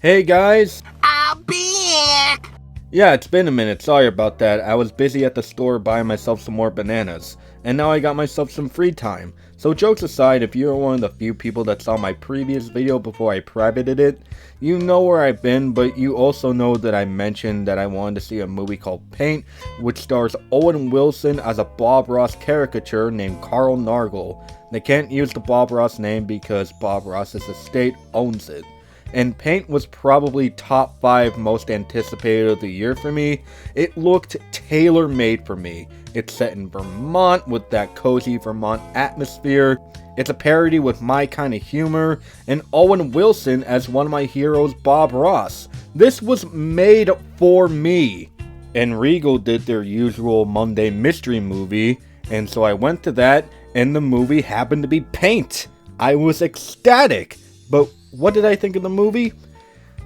Hey guys! I'm back! Yeah, it's been a minute, sorry about that. I was busy at the store buying myself some more bananas, and now I got myself some free time. So jokes aside, if you're one of the few people that saw my previous video before I privated it, you know where I've been, but you also know that I mentioned that I wanted to see a movie called Paint, which stars Owen Wilson as a Bob Ross caricature named Carl Nargle. They can't use the Bob Ross name because Bob Ross's estate owns it. And Paint was probably top 5 most anticipated of the year for me. It looked tailor-made for me. It's set in Vermont with that cozy Vermont atmosphere. It's a parody with my kind of humor, and Owen Wilson as one of my heroes, Bob Ross. This was made for me. And Regal did their usual Monday Mystery Movie, and so I went to that, and the movie happened to be Paint. I was ecstatic. But what did I think of the movie?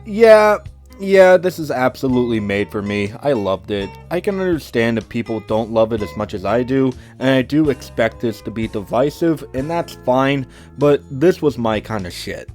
Yeah, this is absolutely made for me. I loved it. I can understand if people don't love it as much as I do, and I do expect this to be divisive, and that's fine, but this was my kind of shit.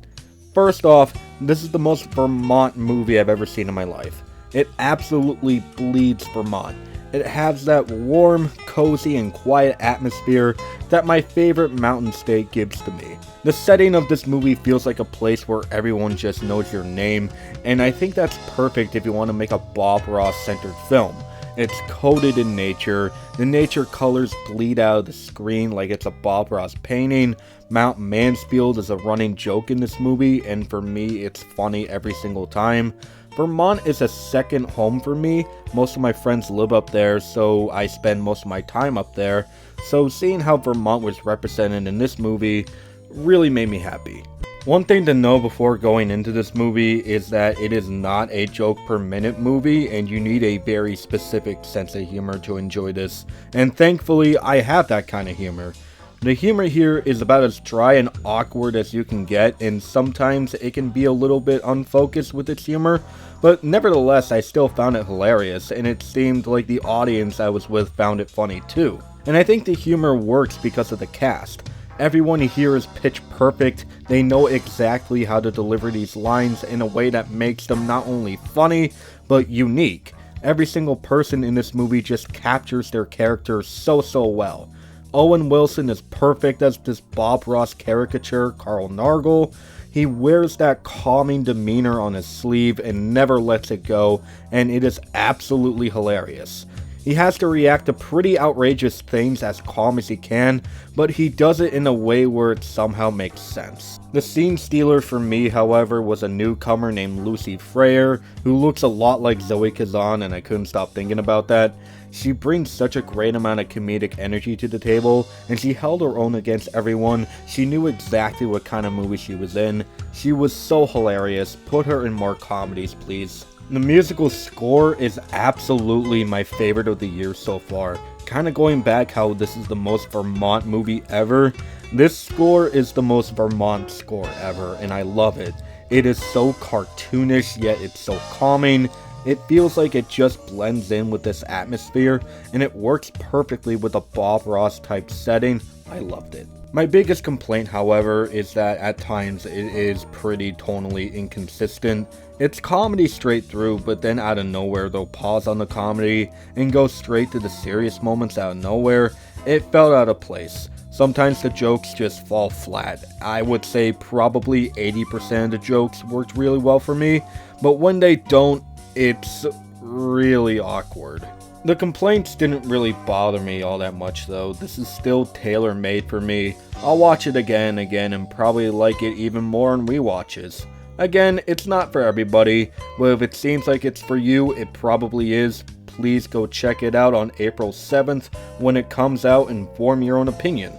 First off, this is the most Vermont movie I've ever seen in my life. It absolutely bleeds Vermont. It has that warm, cozy, and quiet atmosphere that my favorite mountain state gives to me. The setting of this movie feels like a place where everyone just knows your name, and I think that's perfect if you want to make a Bob Ross-centered film. It's coated in nature, the nature colors bleed out of the screen like it's a Bob Ross painting. Mount Mansfield is a running joke in this movie, and for me it's funny every single time. Vermont is a second home for me. Most of my friends live up there, so I spend most of my time up there. So seeing how Vermont was represented in this movie really made me happy. One thing to know before going into this movie is that it is not a joke per minute movie, and you need a very specific sense of humor to enjoy this. And thankfully, I have that kind of humor. The humor here is about as dry and awkward as you can get, and sometimes it can be a little bit unfocused with its humor, but nevertheless I still found it hilarious, and it seemed like the audience I was with found it funny too. And I think the humor works because of the cast. Everyone here is pitch perfect. They know exactly how to deliver these lines in a way that makes them not only funny, but unique. Every single person in this movie just captures their character so well. Owen Wilson is perfect as this Bob Ross caricature, Carl Nargle. He wears that calming demeanor on his sleeve and never lets it go, and it is absolutely hilarious. He has to react to pretty outrageous things as calm as he can, but he does it in a way where it somehow makes sense. The scene stealer for me, however, was a newcomer named Lucy Freyer, who looks a lot like Zoe Kazan, and I couldn't stop thinking about that. She brings such a great amount of comedic energy to the table, and she held her own against everyone. She knew exactly what kind of movie she was in. She was so hilarious. Put her in more comedies, please. The musical score is absolutely my favorite of the year so far. Kinda going back how this is the most Vermont movie ever, this score is the most Vermont score ever, and I love it. It is so cartoonish, yet it's so calming. It feels like it just blends in with this atmosphere, and it works perfectly with a Bob Ross type setting. I loved it. My biggest complaint, however, is that at times it is pretty tonally inconsistent. It's comedy straight through, but then out of nowhere they'll pause on the comedy and go straight to the serious moments out of nowhere. It felt out of place. Sometimes the jokes just fall flat. I would say probably 80% of the jokes worked really well for me, but when they don't, it's really awkward. The complaints didn't really bother me all that much though. This is still tailor-made for me. I'll watch it again and again and probably like it even more on rewatches. Again, it's not for everybody, but if it seems like it's for you, it probably is. Please go check it out on April 7th when it comes out and form your own opinion.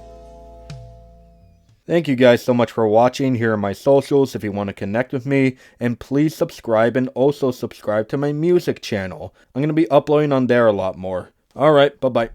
Thank you guys so much for watching. Here are my socials if you want to connect with me, and please subscribe and also subscribe to my music channel. I'm going to be uploading on there a lot more. Alright, bye bye.